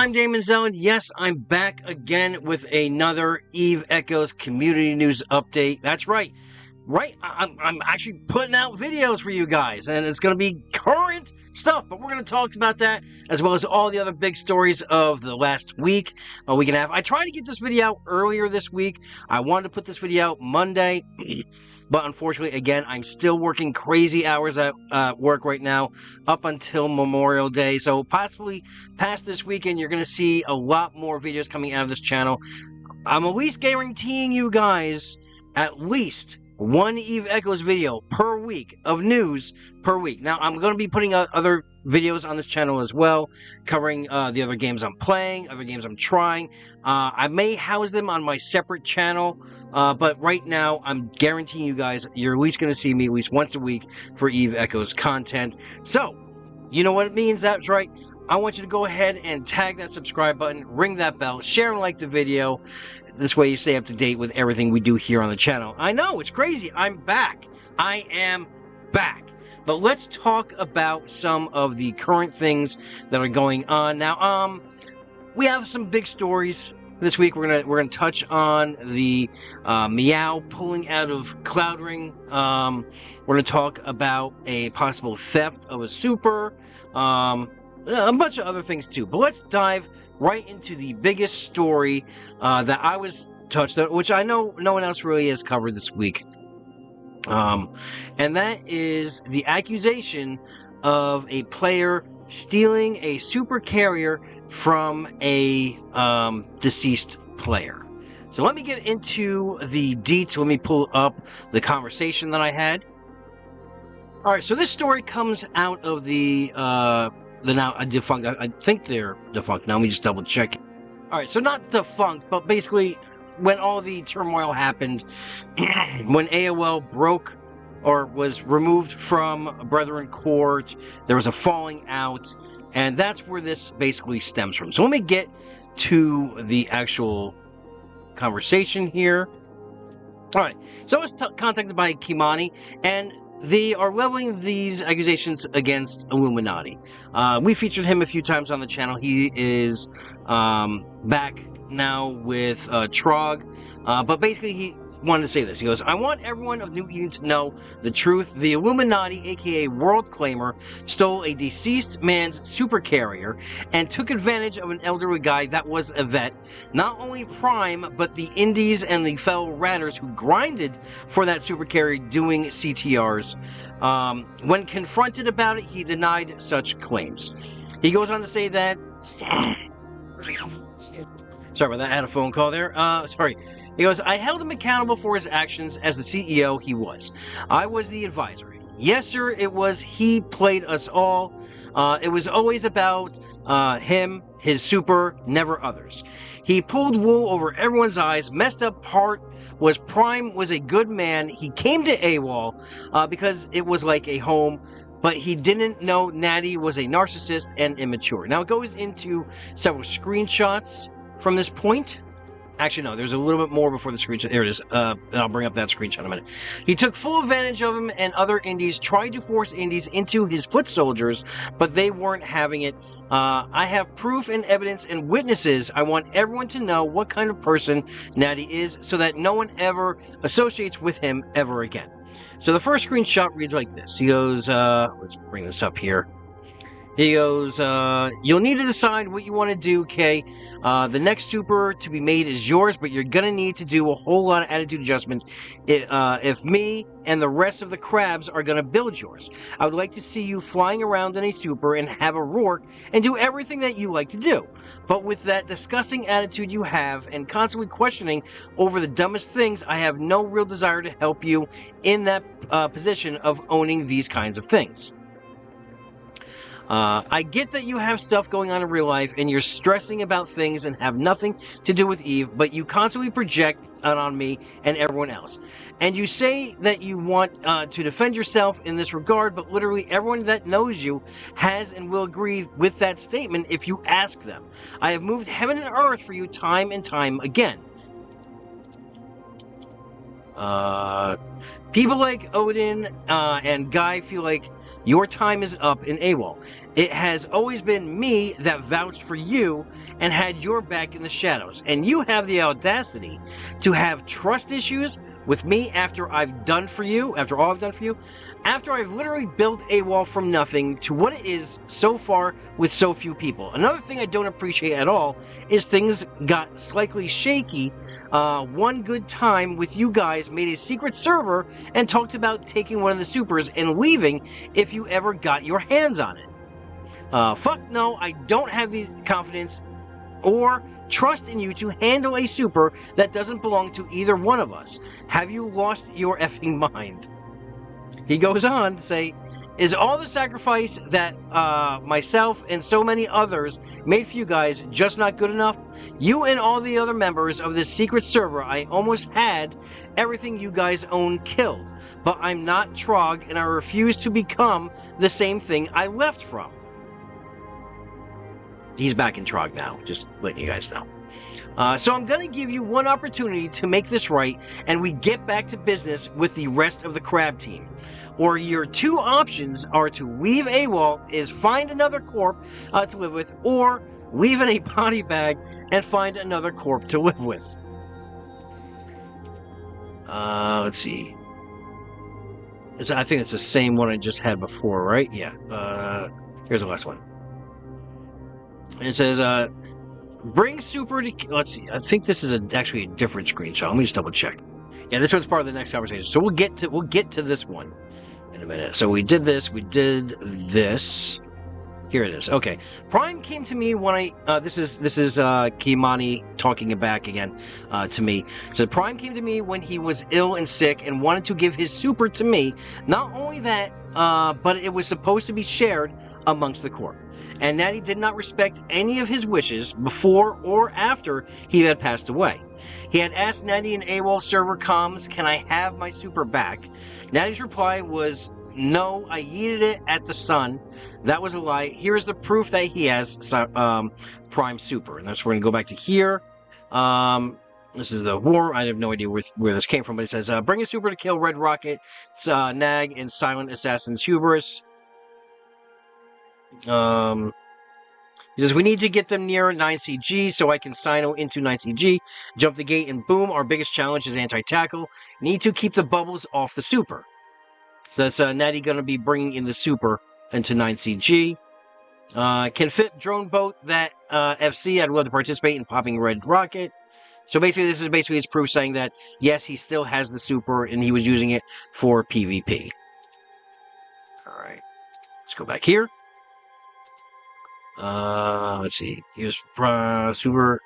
I'm Daemonxel, and yes, I'm back again with another Eve Echoes community news update. That's right. I'm actually putting out videos for you guys, and it's going to be current stuff, but we're going to talk about that, as well as all the other big stories of the last week, a week and a half. I tried to get this video out earlier this week. I wanted to put this video out Monday, but unfortunately, again, I'm still working crazy hours at work right now, up until Memorial Day, so possibly past this weekend, you're going to see a lot more videos coming out of this channel. I'm at least guaranteeing you guys at least one Eve Echoes video per week of news per week. Now, I'm going to be putting out other videos on this channel as well, covering the other games I'm playing, other games I'm trying. I may house them on my separate channel, but right now, I'm guaranteeing you guys, you're at least going to see me at least once a week for Eve Echoes content. So, you know what it means? That's right. I want you to go ahead and tag that subscribe button, ring that bell, share and like the video. This way you stay up to date with everything we do here on the channel. I know, it's crazy. I'm back. I am back. But let's talk about some of the current things that are going on. Now, we have some big stories this week. We're gonna touch on the Meow pulling out of Cloud Ring. We're gonna talk about a possible theft of a super. A bunch of other things too. But let's dive right into the biggest story that I was touched on, which I know no one else really has covered this week. And that is the accusation of a player stealing a super carrier from a deceased player. So let me get into the deets. Let me pull up the conversation that I had. All right, so this story comes out of the now defunct. I think they're defunct now. Let me just double check. All right, so not defunct, but basically when all the turmoil happened, when AWOL broke or was removed from Brethren Court, there was a falling out, and that's where this basically stems from. So let me get to the actual conversation here. All right, so I was contacted by Kimani, and they are leveling these accusations against Illuminati. We featured him a few times on the channel. He is back now with Trog. But basically, he wanted to say this. He goes, I want everyone of New Eden to know the truth. The Illuminati, aka World Claimer, stole a deceased man's supercarrier and took advantage of an elderly guy that was a vet. Not only Prime, but the Indies and the fellow Ratters who grinded for that supercarrier doing CTRs. When confronted about it, he denied such claims. He goes on to say that... Sorry about that, I had a phone call there. Sorry. He goes, I held him accountable for his actions as the CEO he was. I was the advisor. Yes, sir, it was he played us all. It was always about him, his super, never others. He pulled wool over everyone's eyes. Messed up part was Prime was a good man. He came to AWOL because it was like a home, but he didn't know Natty was a narcissist and immature. Now, it goes into several screenshots from this point. Actually, no, there's a little bit more before the screenshot. There it is. And I'll bring up that screenshot in a minute. He took full advantage of him and other Indies, tried to force Indies into his foot soldiers, but they weren't having it. I have proof and evidence and witnesses. I want everyone to know what kind of person Natty is so that no one ever associates with him ever again. So the first screenshot reads like this. He goes, let's bring this up here. He goes, you'll need to decide what you want to do, Kay. The next super to be made is yours, but you're going to need to do a whole lot of attitude adjustment if me and the rest of the crabs are going to build yours. I would like to see you flying around in a super and have a rourke and do everything that you like to do. But with that disgusting attitude you have and constantly questioning over the dumbest things, I have no real desire to help you in that position of owning these kinds of things. I get that you have stuff going on in real life and you're stressing about things and have nothing to do with Eve, but you constantly project it on me and everyone else. And you say that you want to defend yourself in this regard, but literally everyone that knows you has and will agree with that statement if you ask them. I have moved heaven and earth for you time and time again. People like Odin and Guy feel like your time is up in AWOL, It has always been me that vouched for you and had your back in the shadows. And you have the audacity to have trust issues with me after I've done for you, after all I've done for you, after I've literally built AWOL from nothing to what it is so far with so few people. Another thing I don't appreciate at all is things got slightly shaky. One good time with you guys made a secret server and talked about taking one of the supers and leaving if you ever got your hands on it. Fuck no, I don't have the confidence or trust in you to handle a super that doesn't belong to either one of us. Have you lost your effing mind? He goes on to say, is all the sacrifice that myself and so many others made for you guys just not good enough? You and all the other members of this secret server, I almost had everything you guys own killed. But I'm not Trog, and I refuse to become the same thing I left from. He's back in Trog now, just letting you guys know. So I'm going to give you one opportunity to make this right, and we get back to business with the rest of the crab team. Or your two options are to leave AWOL, is find another corp to live with, or leave in a body bag and find another corp to live with. Let's see. I think it's the same one I just had before, right? Yeah. Here's the last one. It says, bring super to... Let's see. I think this is actually a different screenshot. Let me just double check. Yeah, this one's part of the next conversation. So we'll get to this one in a minute. So we did this. We did this. Here it is. Okay. Prime came to me when I... this is Kimani talking back again to me. So Prime came to me when he was ill and sick and wanted to give his super to me. Not only that, but it was supposed to be shared amongst the corp. And Natty did not respect any of his wishes before or after he had passed away. He had asked Natty in AWOL server comms, can I have my super back? Natty's reply was, no, I yeeted it at the sun. That was a lie. Here is the proof that he has Prime Super. And that's where we're going to go back to here. This is the war. I have no idea where this came from, but it says, bring a super to kill Red Rocket, Nag, and Silent Assassin's Hubris. He says, we need to get them near 9CG so I can sino into 9CG, jump the gate, and boom, our biggest challenge is anti-tackle. Need to keep the bubbles off the super. So that's Natty going to be bringing in the super into 9CG. Can fit drone boat that FC. I'd love to participate in popping Red Rocket. So basically, this is basically his proof saying that, yes, he still has the super and he was using it for PvP. Alright. Let's go back here. Let's see. Here's super.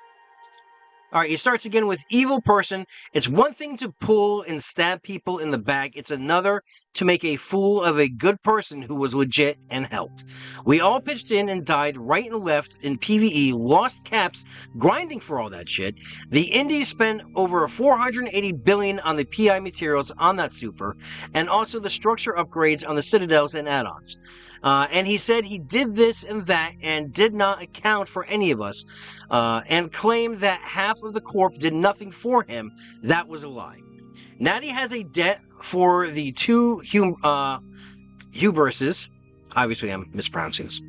Alright, he starts again with evil person. It's one thing to pull and stab people in the back. It's another to make a fool of a good person who was legit and helped. We all pitched in and died right and left in PvE, lost caps, grinding for all that shit. The indies spent over 480 billion on the PI materials on that super, and also the structure upgrades on the citadels and add-ons. And he said he did this and that and did not account for any of us, and claimed that half of the corp did nothing for him. That was a lie. Natty has a debt for the two Hubrises. Obviously, I'm mispronouncing this.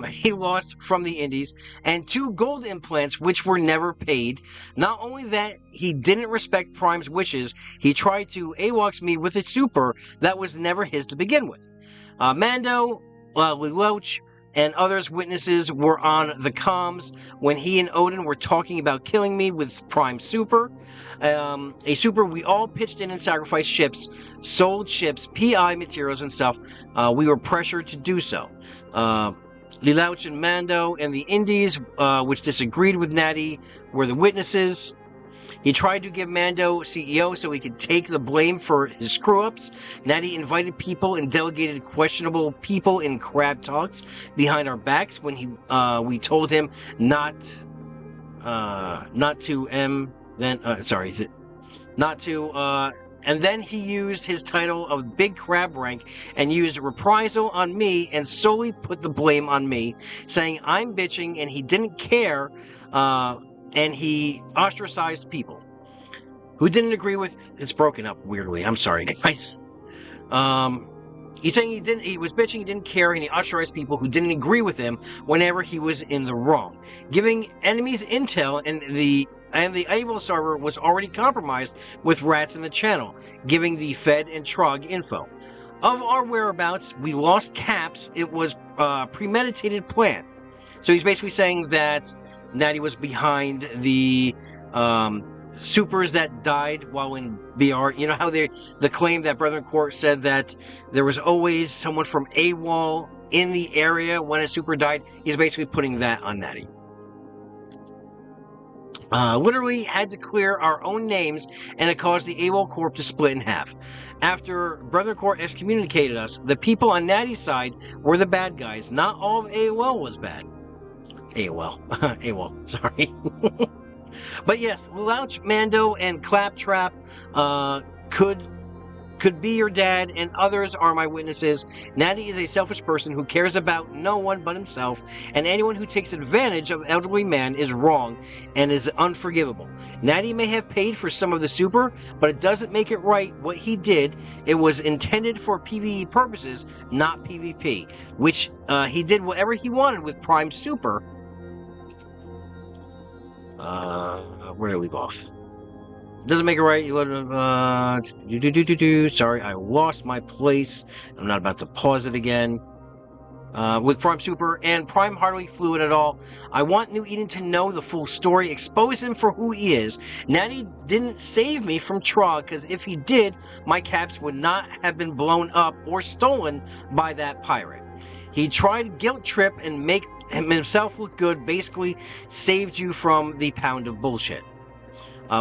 He lost from the indies, and 2 gold implants which were never paid. Not only that, he didn't respect Prime's wishes, he tried to AWOX me with a super that was never his to begin with. Mando, Lelouch, and others witnesses were on the comms when he and Odin were talking about killing me with Prime Super. A super we all pitched in and sacrificed ships, sold ships, PI materials and stuff. We were pressured to do so. Lelouch and Mando and the Indies, which disagreed with Natty, were the witnesses. He tried to give Mando CEO so he could take the blame for his screw-ups. Natty invited people and delegated questionable people in crab talks behind our backs when we told him not to, and then he used his title of Big Crab Rank and used reprisal on me and solely put the blame on me, saying I'm bitching and he didn't care, and he ostracized people who didn't agree with... It's broken up weirdly. I'm sorry, guys. He's saying he was bitching, he didn't care, and he ostracized people who didn't agree with him whenever he was in the wrong. Giving enemies intel, and the AWOL server was already compromised with rats in the channel, giving the Fed and Trog info. Of our whereabouts, we lost caps. It was a premeditated plan. So he's basically saying that Natty was behind the supers that died while in BR. You know how the claim that Brethren Court said that there was always someone from AWOL in the area when a super died? He's basically putting that on Natty. Literally had to clear our own names, and it caused the AWOL Corp to split in half. After Brethren Court excommunicated us, the people on Natty's side were the bad guys. Not all of AWOL was bad. AWOL. AWOL, sorry. But yes, Louch, Mando, and Claptrap could be your dad, and others are my witnesses. Natty is a selfish person who cares about no one but himself, and anyone who takes advantage of elderly man is wrong and is unforgivable. Natty may have paid for some of the super, but it doesn't make it right what he did. It was intended for PvE purposes, not PvP, which he did whatever he wanted with Prime Super. Where did I leave off? Doesn't make it right. Sorry, I lost my place. I'm not about to pause it again. With Prime Super and Prime hardly fluid at all. I want New Eden to know the full story, expose him for who he is. Natty didn't save me from Trog, because if he did, my caps would not have been blown up or stolen by that pirate. He tried guilt trip and make himself look good, basically saved you from the pound of bullshit.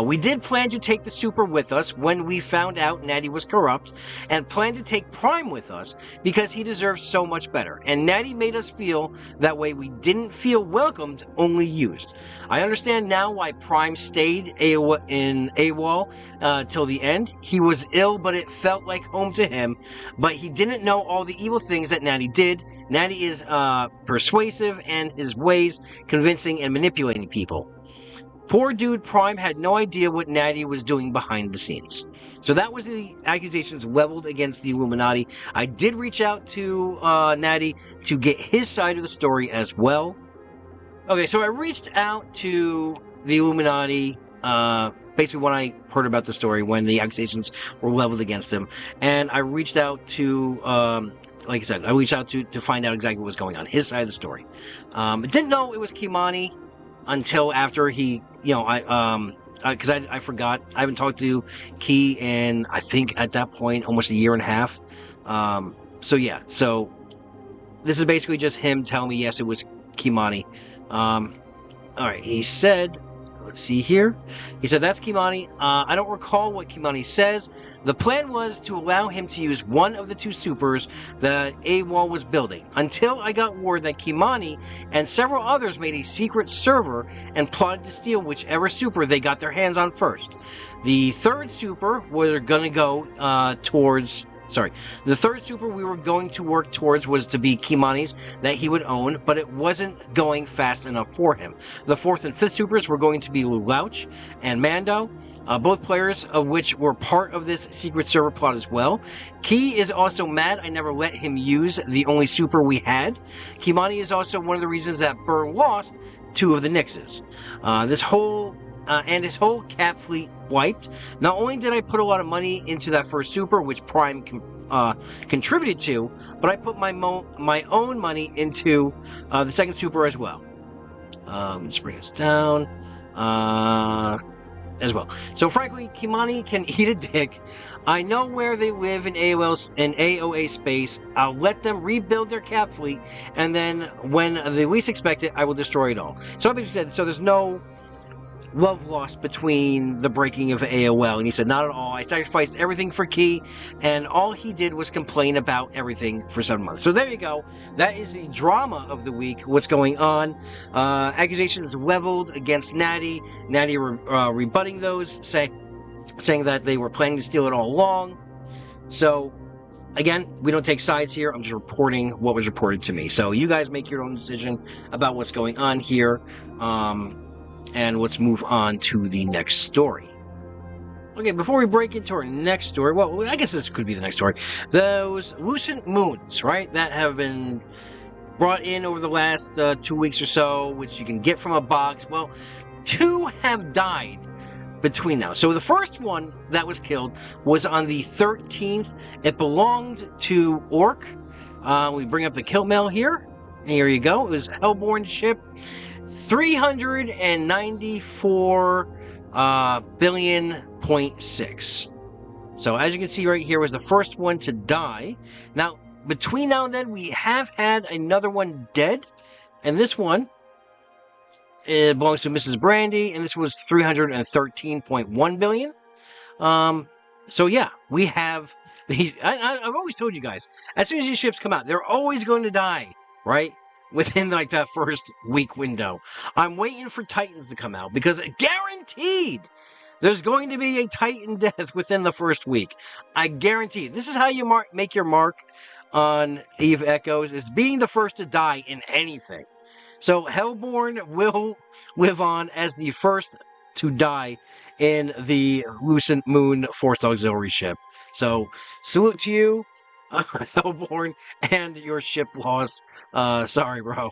We did plan to take the super with us when we found out Natty was corrupt, and planned to take Prime with us because he deserves so much better. And Natty made us feel that way. We didn't feel welcomed, only used. I understand now why Prime stayed in AWOL till the end. He was ill, but it felt like home to him. But he didn't know all the evil things that Natty did. Natty is persuasive, and his ways convincing and manipulating people. Poor dude Prime had no idea what Natty was doing behind the scenes. So that was the accusations leveled against the Illuminati. I did reach out to Natty to get his side of the story as well. Okay, so I reached out to the Illuminati basically when I heard about the story, when the accusations were leveled against him. And I reached out to, like I said, I reached out to find out exactly what was going on, his side of the story. I didn't know it was Kimani until after he, because I forgot. I haven't talked to Key in, I think at that point, almost a year and a half. So yeah, so this is basically just him telling me, yes, it was Kimani. Alright, he said, let's see here. He said, that's Kimani. I don't recall what Kimani says. The plan was to allow him to use one of the two supers that AWOL was building, until I got word that Kimani and several others made a secret server and plotted to steal whichever super they got their hands on first. The third super we're going to go towards... Sorry, the third super we were going to work towards was to be Kimani's that he would own, but it wasn't going fast enough for him. The fourth and fifth supers were going to be Louch and Mando, both players of which were part of this secret server plot as well. Key is also mad I never let him use the only super we had. Kimani is also one of the reasons that Burr lost two of the Nixes. His whole cap fleet wiped. Not only did I put a lot of money into that first super, which Prime contributed to, but I put my own money into the second super as well. Let's bring this down as well. So frankly, Kimani can eat a dick. I know where they live in AOA space. I'll let them rebuild their cap fleet, and then when they least expect it, I will destroy it all. So I basically said, so there's no love lost between the breaking of AOL, and he said, not at all. I sacrificed everything for Key, and all he did was complain about everything for 7 months. So there you go. That is the drama of the week. What's going on? Accusations leveled against Natty. Natty rebutting those, saying that they were planning to steal it all along. So again, we don't take sides here. I'm just reporting what was reported to me. So you guys make your own decision about what's going on here. And let's move on to the next story. Okay, before we break into our next story, well, I guess this could be the next story. Those Lucent-Moons, right, that have been brought in over the last 2 weeks or so, which you can get from a box. Well, 2 have died between now. So the first one that was killed was on the 13th. It belonged to Orc. We bring up the kill mail here. Here you go. It was Hellborn ship 394 billion.6. So as you can see right here was the first one to die. Now, between now and then, we have had another one dead. And this one, it belongs to Mrs. Brandy, and this was 313.1 billion. So yeah, we have these. I've always told you guys, as soon as these ships come out, they're always going to die, right? Within like that first week window. I'm waiting for Titans to come out because guaranteed there's going to be a Titan death within the first week. I guarantee. This is how you make your mark on Eve Echoes, is being the first to die in anything. So Hellborn will live on as the first to die in the Lucent-Moon Force Auxiliary ship. So salute to you, Hellborn, and your ship loss. Sorry, bro.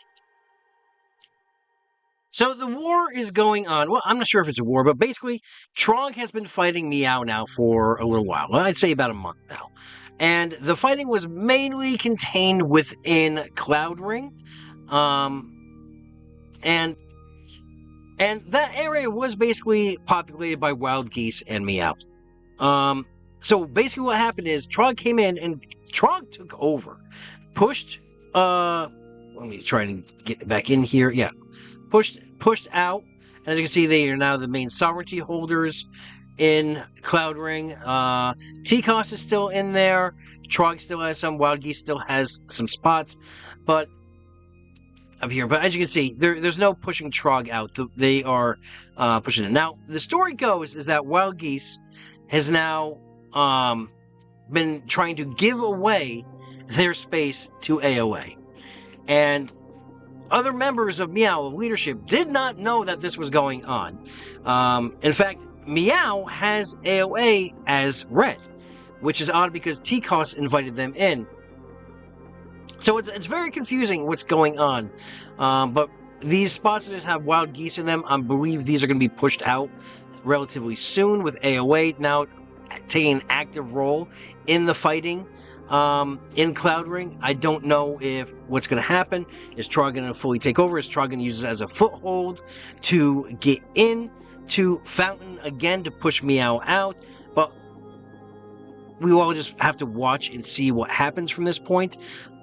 So the war is going on. Well, I'm not sure if it's a war, but basically, Trog has been fighting Meow now for a little while. Well, I'd say about a month now. And the fighting was mainly contained within Cloud Ring. And that area was basically populated by wild geese and Meow. So basically what happened is Trog came in and Trog took over. Pushed, let me try and get back in here. Yeah. Pushed out. And as you can see, they are now the main sovereignty holders in Cloud Ring. T-Cost is still in there. Trog still has some. Wild Geese still has some spots. But up here. But as you can see, there's no pushing Trog out. They are pushing it. Now, the story goes is that Wild Geese has now been trying to give away their space to AOA. And other members of Meow leadership did not know that this was going on. In fact, Meow has AOA as red, which is odd because T-Cost invited them in. So it's very confusing what's going on. But these spots that have wild geese in them, I believe these are going to be pushed out relatively soon, with AOA now taking an active role in the fighting in Cloud Ring. I don't know if what's going to happen. Is Trog going to fully take over? Is Trog going to use it as a foothold to get in to Fountain again to push Meow out? But we all just have to watch and see what happens from this point.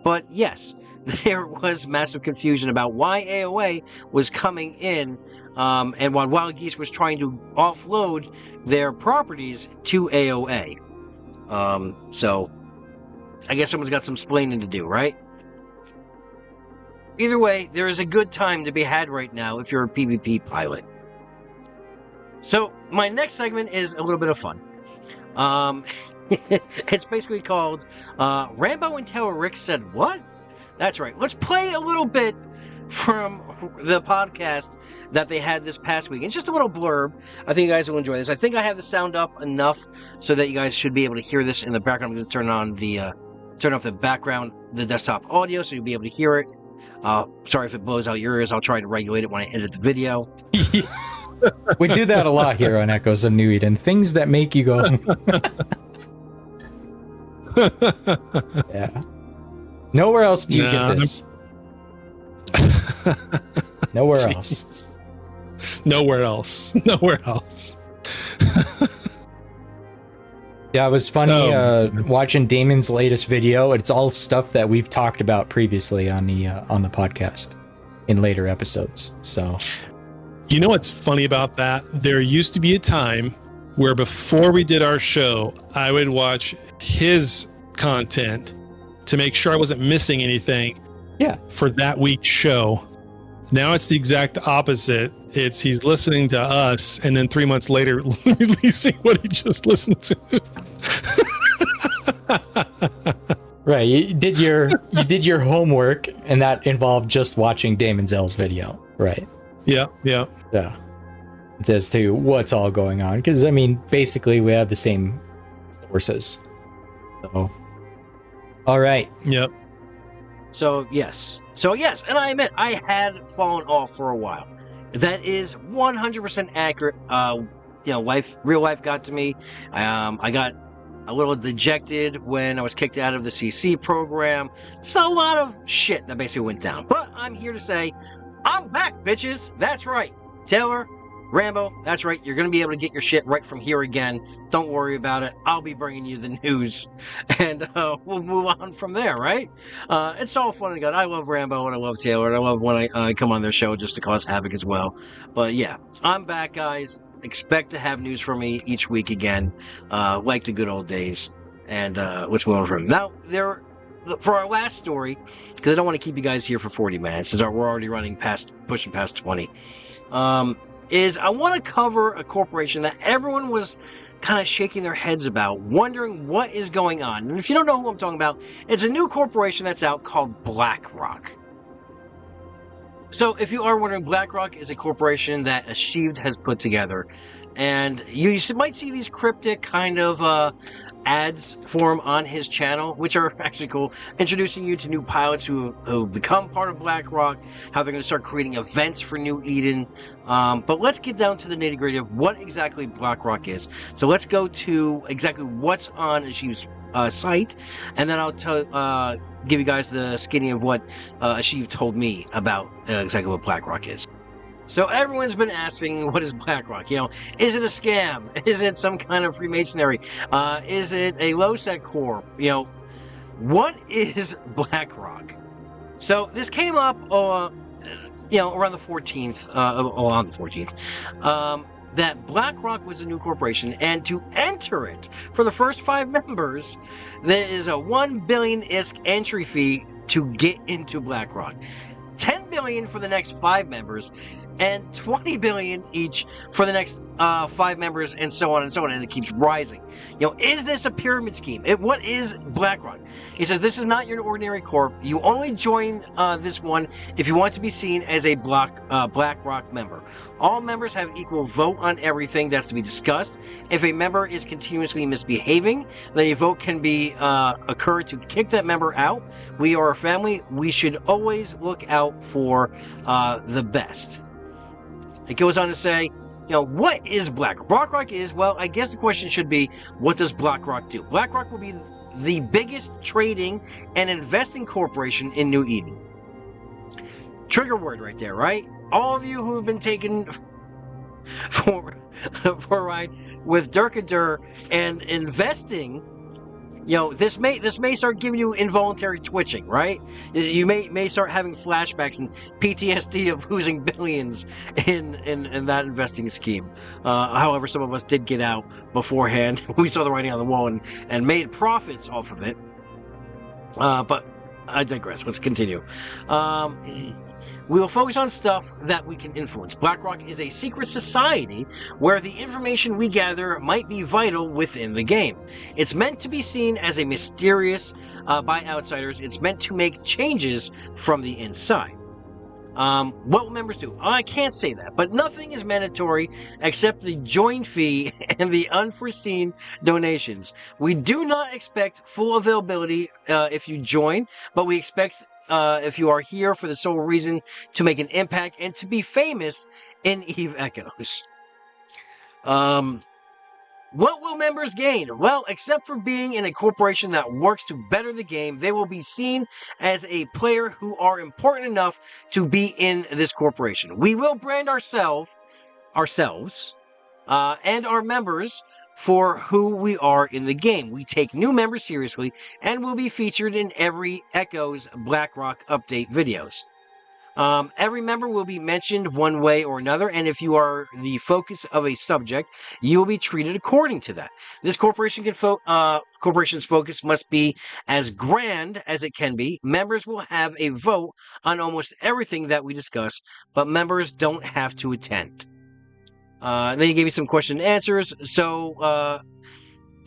But yes, there was massive confusion about why AOA was coming in, and why Wild Geese was trying to offload their properties to AOA. So I guess someone's got some splaining to do, right? Either way, there is a good time to be had right now if you're a PvP pilot. So my next segment is a little bit of fun. It's basically called Rambo and Taylor Rick said what? That's right. Let's play a little bit from the podcast that they had this past week. It's just a little blurb. I think you guys will enjoy this. I think I have the sound up enough so that you guys should be able to hear this in the background. I'm going to turn off the background, the desktop audio, so you'll be able to hear it. Sorry if it blows out your ears. I'll try to regulate it when I edit the video. We do that a lot here on Echoes of New Eden. Things that make you go... Yeah. Nowhere else do you get this. Nowhere else. Nowhere else. Nowhere else. Yeah, it was funny watching Damon's latest video. It's all stuff that we've talked about previously on the podcast in later episodes. So, you know what's funny about that? There used to be a time where before we did our show, I would watch his content to make sure I wasn't missing anything. Yeah. For that week's show. Now it's the exact opposite. He's listening to us and then 3 months later releasing what he just listened to. Right. You did your homework, and that involved just watching Daemonxel's video. Right. Yeah. Yeah. as to what's all going on. Because, I mean, basically we have the same sources. So, all right. Yep. So, yes. And I admit, I had fallen off for a while. That is 100% accurate. Real life got to me. I got a little dejected when I was kicked out of the CC program. Just a lot of shit that basically went down. But I'm here to say, I'm back, bitches. That's right. Taylor, Rambo, that's right. You're going to be able to get your shit right from here again. Don't worry about it. I'll be bringing you the news. And we'll move on from there, right? It's all fun and good. I love Rambo and I love Taylor. And I love when I come on their show just to cause havoc as well. But yeah, I'm back, guys. Expect to have news from me each week again, like the good old days. And let's move on from now. For our last story, because I don't want to keep you guys here for 40 minutes, since we're already pushing past 20, is I want to cover a corporation that everyone was kind of shaking their heads about, wondering what is going on. And if you don't know who I'm talking about, it's a new corporation that's out called Blackrock. So if you are wondering, Blackrock is a corporation that Achieved has put together. And you might see these cryptic kind of ads for him on his channel, which are actually cool, introducing you to new pilots who become part of Blackrock, how they're going to start creating events for New Eden. But let's get down to the nitty-gritty of what exactly Blackrock is. So let's go to exactly what's on Achieved's site, and then I'll give you guys the skinny of what Achieved told me about exactly what Blackrock is. So everyone's been asking, what is Blackrock? Is it a scam? Is it some kind of Freemasonry? Is it a low-sec corp? What is Blackrock? So this came up, around the 14th, on the 14th, that Blackrock was a new corporation, and to enter it, for the first 5 members, there is a $1 billion ISK entry fee to get into Blackrock. $10 billion for the next 5 members, and $20 billion each for the next 5 members, and so on and so on, and it keeps rising. Is this a pyramid scheme? What is Blackrock? He says, this is not your ordinary corp. You only join this one if you want to be seen as a Blackrock member. All members have equal vote on everything that's to be discussed. If a member is continuously misbehaving, then a vote can be occur to kick that member out. We are a family. We should always look out for the best. It goes on to say, what is Blackrock? Blackrock is, well, I guess the question should be, what does Blackrock do? Blackrock will be the biggest trading and investing corporation in New Eden. Trigger word right there, right? All of you who have been taken for a ride with Durkadur and investing, this may start giving you involuntary twitching, right? You may start having flashbacks and PTSD of losing billions in that investing scheme. However, some of us did get out beforehand. We saw the writing on the wall and made profits off of it. But I digress. Let's continue. We will focus on stuff that we can influence. Blackrock is a secret society where the information we gather might be vital within the game. It's meant to be seen as a mysterious by outsiders. It's meant to make changes from the inside. What will members do? I can't say that, but nothing is mandatory except the join fee and the unforeseen donations. We do not expect full availability if you join, but we expect if you are here for the sole reason to make an impact and to be famous in Eve Echoes. What will members gain? Well, except for being in a corporation that works to better the game, they will be seen as a player who are important enough to be in this corporation. We will brand ourselves, and our members for who we are in the game. We take new members seriously and will be featured in every Echoes Blackrock update videos. Every member will be mentioned one way or another, and if you are the focus of a subject, you will be treated according to that. This corporation's focus must be as grand as it can be. Members will have a vote on almost everything that we discuss, but members don't have to attend. Then he gave me some question and answers. So,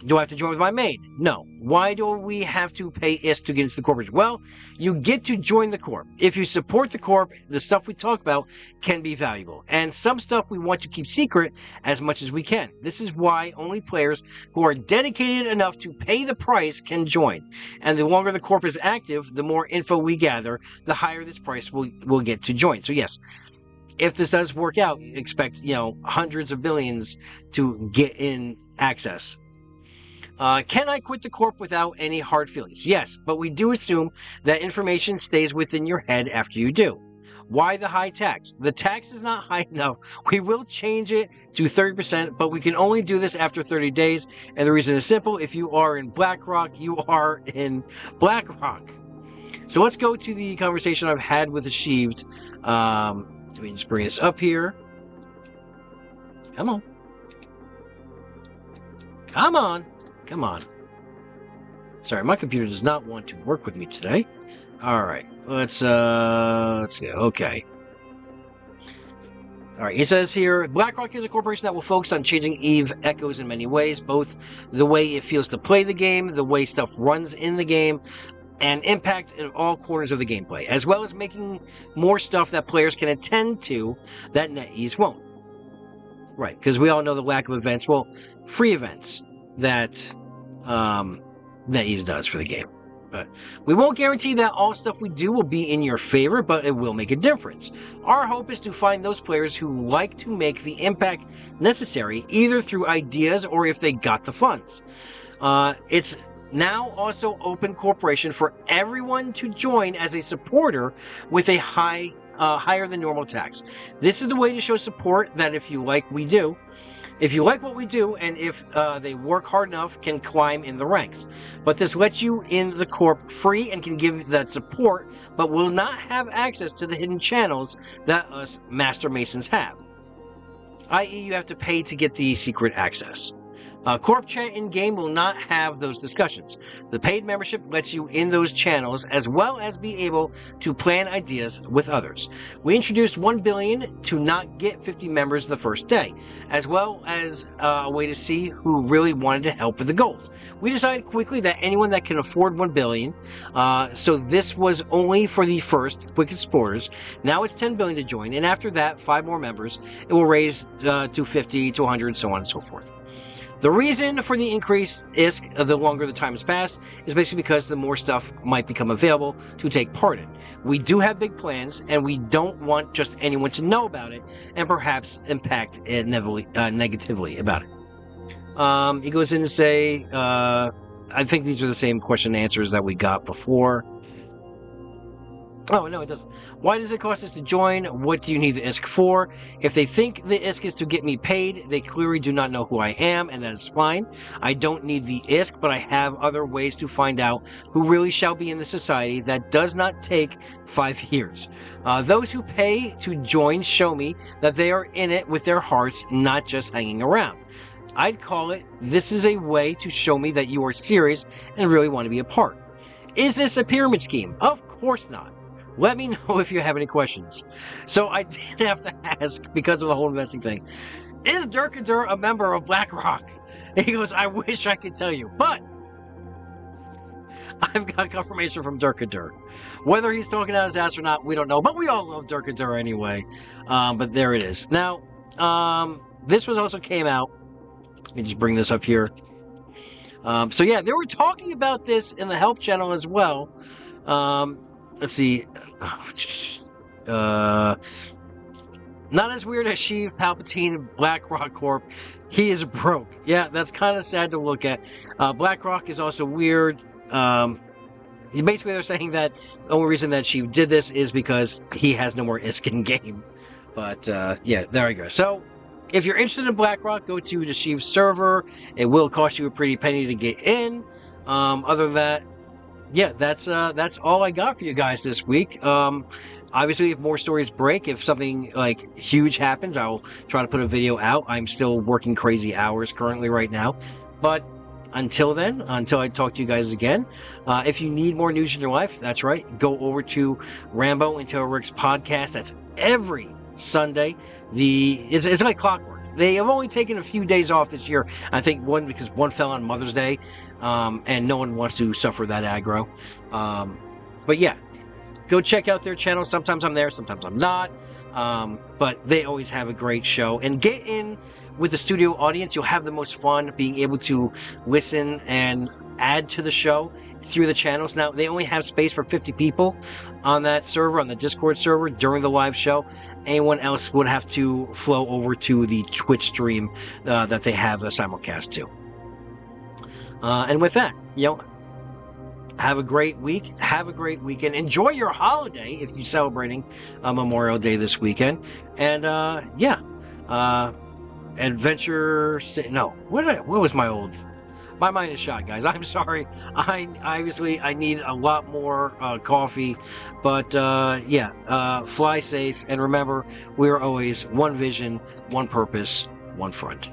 Do I have to join with my maid? No. Why do we have to pay ISK to get into the corporation? Well, you get to join the corp. If you support the corp, the stuff we talk about can be valuable. And some stuff we want to keep secret as much as we can. This is why only players who are dedicated enough to pay the price can join. And the longer the corp is active, the more info we gather, the higher this price will get to join. So yes, if this does work out, expect, hundreds of billions to get in access. Can I quit the corp without any hard feelings? Yes, but we do assume that information stays within your head after you do. Why the high tax? The tax is not high enough. We will change it to 30%, but we can only do this after 30 days. And the reason is simple. If you are in Blackrock, you are in Blackrock. So let's go to the conversation I've had with Achieved. Let me just bring this up here. Come on. Come on. Come on. Sorry, my computer does not want to work with me today. All right, let's go. Okay. All right, it says here, Blackrock is a corporation that will focus on changing EVE Echoes in many ways, both the way it feels to play the game, the way stuff runs in the game, and impact in all corners of the gameplay, as well as making more stuff that players can attend to that NetEase won't. Right, because we all know the lack of events, well, free events that NetEase does for the game. But we won't guarantee that all stuff we do will be in your favor, but it will make a difference. Our hope is to find those players who like to make the impact necessary, either through ideas or if they got the funds. It's now also open corporation for everyone to join as a supporter with a higher than normal tax. This is the way to show support that if you like what we do, and if they work hard enough, can climb in the ranks. But this lets you in the corp free and can give that support, but will not have access to the hidden channels that us Master Masons have. I.e., you have to pay to get the secret access. Corp chat in-game will not have those discussions. The paid membership lets you in those channels as well as be able to plan ideas with others. We introduced 1 billion to not get 50 members the first day, as well as a way to see who really wanted to help with the goals. We decided quickly that anyone that can afford 1 billion, so this was only for the first quickest supporters. Now it's 10 billion to join, and after that, 5 more members. It will raise to 50, to 100, so on and so forth. The reason for the increased ISK, the longer the time has passed, is basically because the more stuff might become available to take part in. We do have big plans, and we don't want just anyone to know about it, and perhaps impact it negatively about it. He goes in to say, I think these are the same question and answers that we got before. Oh, no, it doesn't. Why does it cost us to join? What do you need the ISK for? If they think the ISK is to get me paid, they clearly do not know who I am, and that is fine. I don't need the ISK, but I have other ways to find out who really shall be in the society. That does not take 5 years. Those who pay to join show me that they are in it with their hearts, not just hanging around. I'd call it, this is a way to show me that you are serious and really want to be a part. Is this a pyramid scheme? Of course not. Let me know if you have any questions. So I did have to ask, because of the whole investing thing, is Durkadur a member of Blackrock? And he goes, I wish I could tell you, but I've got confirmation from Durkadur. Whether he's talking out his ass or not, we don't know, but we all love Durkadur anyway. But there it is. Now, this was also came out. Let me just bring this up here. So yeah, they were talking about this in the help channel as well. Let's see. Not as weird as Sheev, Palpatine, Blackrock Corp. He is broke. Yeah, that's kind of sad to look at. Blackrock is also weird. Basically, they're saying that the only reason that Sheev did this is because he has no more ISK in game. But yeah, there we go. So if you're interested in Blackrock, go to the Sheev server. It will cost you a pretty penny to get in. Other than that, yeah, that's all I got for you guys this week. Obviously, if more stories break, if something like huge happens, I'll try to put a video out. I'm still working crazy hours currently right now. But until then, until I talk to you guys again, if you need more news in your life, that's right, go over to Rambo Until It Works podcast. That's every Sunday. It's like clockwork. They have only taken a few days off this year. I think because one fell on Mother's Day, and no one wants to suffer that aggro. But yeah, go check out their channel. Sometimes I'm there, sometimes I'm not. But they always have a great show. And get in with the studio audience. You'll have the most fun being able to listen and add to the show through the channels. Now, they only have space for 50 people on that server, on the Discord server, during the live show. Anyone else would have to flow over to the Twitch stream that they have a simulcast to. And with that, have a great week. Have a great weekend. Enjoy your holiday if you're celebrating Memorial Day this weekend. And Adventure. No, what was my old? My mind is shot, guys. I'm sorry. I need a lot more coffee, but fly safe, and remember, we are always one vision, one purpose, one front.